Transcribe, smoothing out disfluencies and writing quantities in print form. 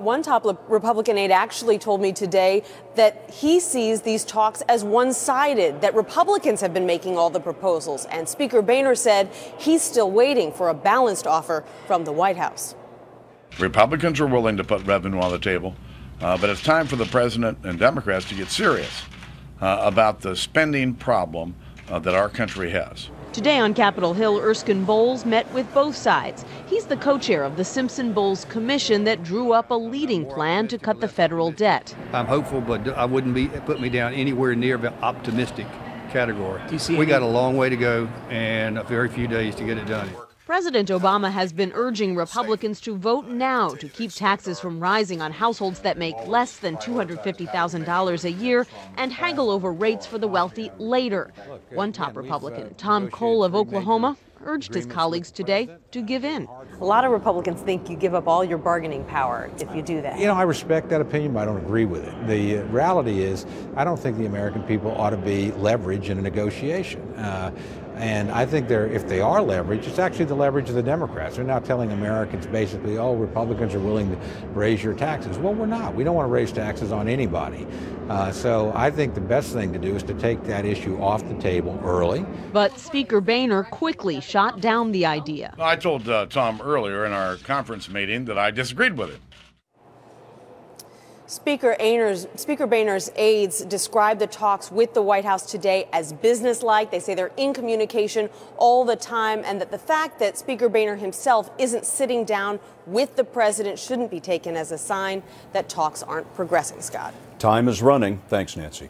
One top Republican aide actually told me today that he sees these talks as one-sided, that Republicans have been making all the proposals. And Speaker Boehner said he's still waiting for a balanced offer from the White House. Republicans are willing to put revenue on the table, but it's time for the president and Democrats to get serious about the spending problem that our country has. Today on Capitol Hill, Erskine Bowles met with both sides. He's the co-chair of the Simpson-Bowles Commission that drew up a leading plan to cut the federal debt. I'm hopeful, but I wouldn't put me down anywhere near the optimistic category. We got a long way to go and a very few days to get it done. President Obama has been urging Republicans to vote now to keep taxes from rising on households that make less than $250,000 a year and haggle over rates for the wealthy later. One top Republican, Tom Cole of Oklahoma, urged his colleagues today to give in. A lot of Republicans think you give up all your bargaining power if you do that. You know, I respect that opinion, but I don't agree with it. The reality is, I don't think the American people ought to be leverage in a negotiation. And I think if they are leverage, it's actually the leverage of the Democrats. They're now telling Americans basically, oh, Republicans are willing to raise your taxes. Well, we're not. We don't want to raise taxes on anybody. So I think the best thing to do is to take that issue off the table early. But Speaker Boehner quickly shot down the idea. I told Tom earlier in our conference meeting that I disagreed with it. Speaker Boehner's aides described the talks with the White House today as businesslike. They say they're in communication all the time, and that the fact that Speaker Boehner himself isn't sitting down with the president shouldn't be taken as a sign that talks aren't progressing, Scott. Time is running. Thanks, Nancy.